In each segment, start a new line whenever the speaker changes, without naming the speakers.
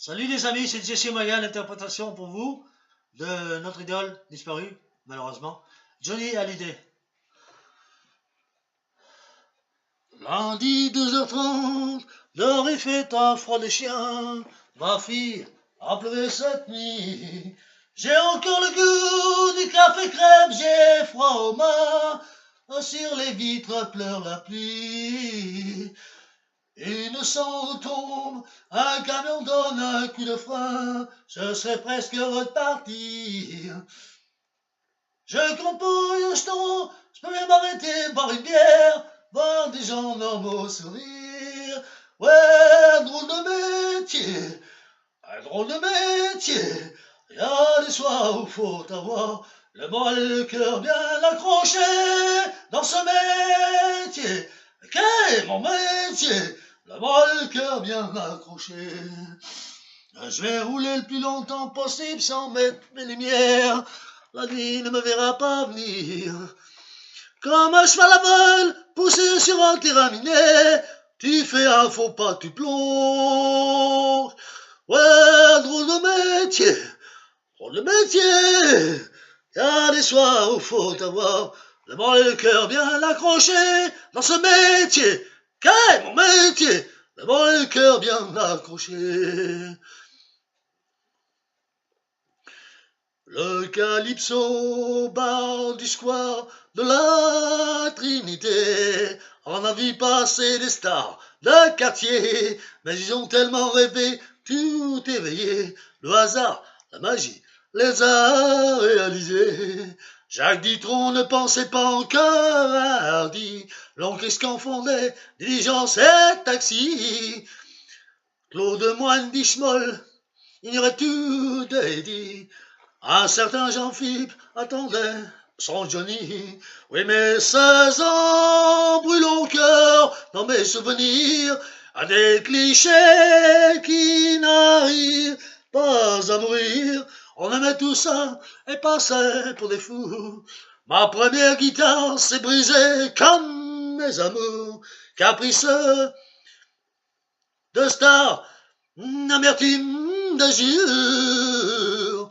Salut les amis, c'est Jesse Moya, l'interprétation pour vous de notre idole disparue, malheureusement, Johnny Hallyday. Lundi 12h30, l'heure il fait un froid de chien, ma fille a pleuré cette nuit. J'ai encore le goût du café crème, j'ai froid aux mains, sur les vitres pleure la pluie. Une sang tombe, un camion donne un coup de frein, je serais presque reparti. Je compte pour Houston, je peux même m'arrêter, boire une bière, voir des gens normaux sourire. Ouais, un drôle de métier, un drôle de métier. Il y a des soirs où faut avoir le moral et le cœur bien accroché dans ce métier. Qu'est mon métier? Le moral et le cœur bien accroché. Je vais rouler le plus longtemps possible sans mettre mes lumières. La nuit ne me verra pas venir. Comme un cheval à vol poussé sur un terrain miné, tu fais un faux pas, tu plonges. Ouais, drôle de métier, drôle de métier. Y a des soirs où faut avoir le moral et le cœur bien accroché dans ce métier. Qu'est mon métier? Le moral et le cœur bien accroché. Le calypso bar du square de la Trinité en a vu passer des stars de quartier, mais ils ont tellement rêvé, tout éveillé, le hasard, la magie les a réalisés. Jacques Dutronc ne pensait pas encore à Hardy, l'oncle se confondait, diligence et taxi. Claude Moine dit Schmoll, ignorait tout dit. Un certain Jean-Philippe attendait son Johnny. Oui, mais 16 ans brûlent au cœur dans mes souvenirs à des clichés qui n'arrivent pas à mourir. On aimait tout ça et passait pour des fous. Ma première guitare s'est brisée comme mes amours. Caprice de star, amertume d'injure.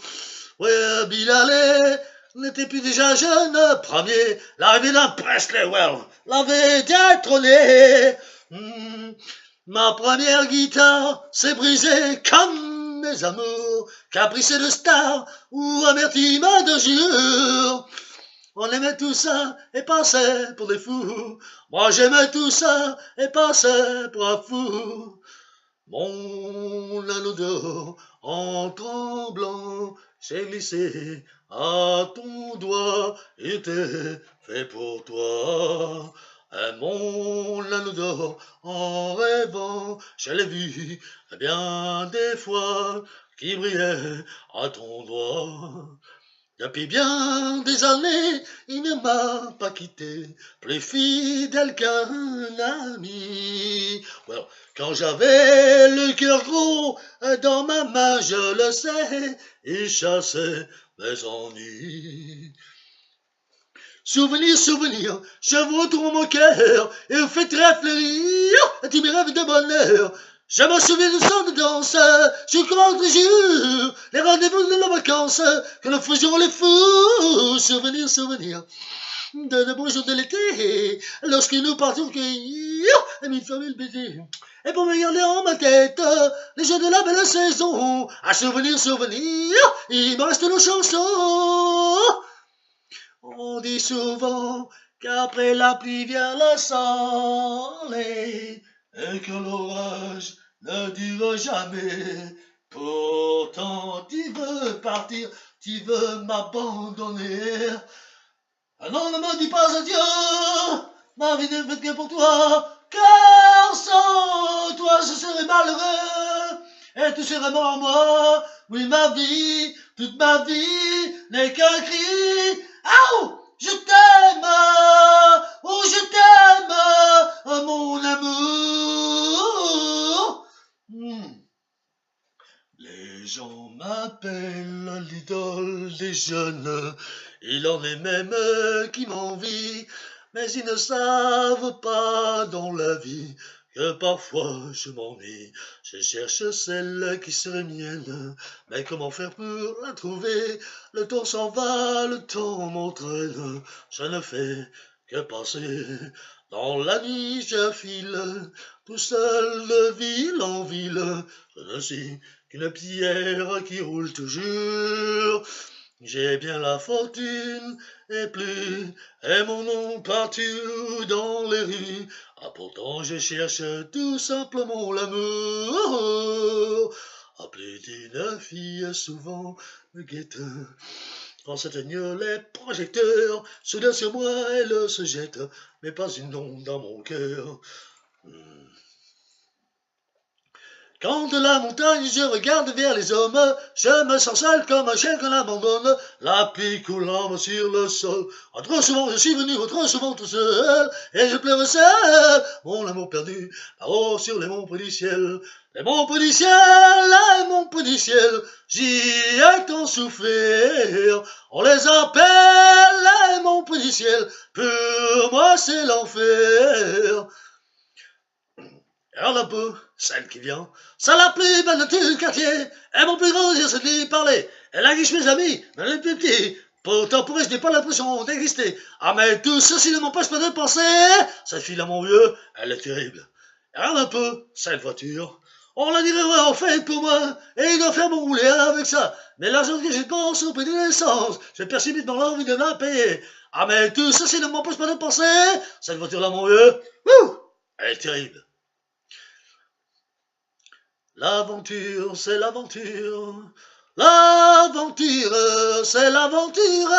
Ouais, Bill Haley n'était plus déjà jeune premier. L'arrivée d'un Presley Well l'avait détrôné. Ma première guitare s'est brisée comme mes amours. Caprice de star ou amertume d'injure. On aimait tout ça et passait pour des fous. Moi j'aimais tout ça et passais pour un fou. Mon anneau d'or en tremblant s'est glissé à ton doigt, était fait pour toi. Mon anneau d'or en rêvant, je l'ai vu bien des fois qui brillait à ton doigt. Depuis bien des années, il ne m'a pas quitté, plus fidèle qu'un ami. Well, quand j'avais le cœur gros dans ma main, je le sais, il chassait mes ennuis. Souvenir, souvenir, je vous retourne mon cœur et vous faites réfléchir à tous mes rêves de bonheur. Je me souviens de son de danse, je compte jure, les rendez-vous de nos vacances, que nous faisions les fous. Souvenir, souvenir, de beaux jours de l'été, lorsque nous partions cueillir mille fois mille baisers. Et pour me garder en ma tête, les jours de la belle saison, à souvenir, souvenir, il me reste nos chansons. On dit souvent qu'après la pluie vient le soleil et que l'orage ne dure jamais. Pourtant, tu veux partir, tu veux m'abandonner. Ah non, ne me dis pas adieu, ma vie n'est faite que pour toi, car sans toi je serais malheureux et tu serais mort en moi. Oui, ma vie, toute ma vie n'est qu'un cri. Oh, je t'aime, oh, je t'aime, mon amour. Les gens m'appellent l'idole des jeunes, il en est même qui m'envient, mais ils ne savent pas dans la vie que parfois je m'ennuie. Je cherche celle qui serait mienne, mais comment faire pour la trouver? Le temps s'en va, le temps m'entraîne, je ne fais que passer. Dans la nuit je file, tout seul de ville en ville, je ne suis qu'une pierre qui roule toujours. J'ai bien la fortune et plus, et mon nom partout dans les rues. Ah pourtant je cherche tout simplement l'amour. Ah plus d'une fille souvent me guette. Quand s'éteignent les projecteurs, soudain sur moi elle se jette, mais pas une onde dans mon cœur. Quand de la montagne je regarde vers les hommes, je me sens seul comme un chien qu'on abandonne, la pluie coulant sur le sol. Ah, trop souvent je suis venu, trop souvent tout seul, et je pleure seul, mon amour perdu, là-haut sur les monts près du ciel. Les monts près du ciel, les monts près du ciel, j'y ai tant souffert. On les appelle les monts près du ciel, pour moi c'est l'enfer. Alors un peu, celle qui vient, c'est la plus belle de tout le quartier, et mon plus grand désir c'est de lui parler. Elle a guiche mes amis, mais les plus petits. Pourtant pour eux je n'ai pas l'impression d'exister. Ah mais tout ceci ne m'empêche pas de penser, cette fille-là mon vieux, elle est terrible. Alors un peu, cette voiture, on la dirait en fait pour moi, et il doit faire mon rouler avec ça. Mais l'argent que j'y pense au prix de l'essence, je perçois dans l'envie de la payer. Ah mais tout ceci ne m'empêche pas de penser, cette voiture-là mon vieux, elle est terrible. L'aventure, c'est l'aventure. L'aventure, c'est l'aventure.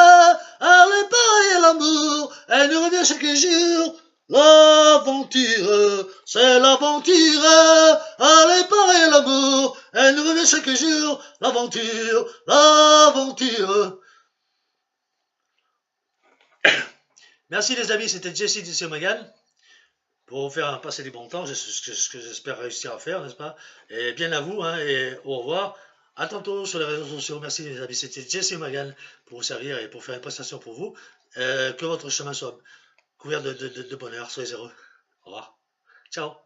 Elle est pareille à l'amour. Elle nous revient chaque jour. L'aventure, c'est l'aventure. Elle est pareille à l'amour. Elle nous revient chaque jour. L'aventure, l'aventure. Merci les amis, c'était Jesse de Magan. Pour vous faire passer du bon temps, ce que j'espère réussir à faire, n'est-ce pas? Et bien à vous, hein, et au revoir. À tantôt sur les réseaux sociaux. Merci les amis. C'était Jesse Magan pour vous servir et pour faire une prestation pour vous. Que votre chemin soit couvert de bonheur. Soyez heureux. Au revoir. Ciao.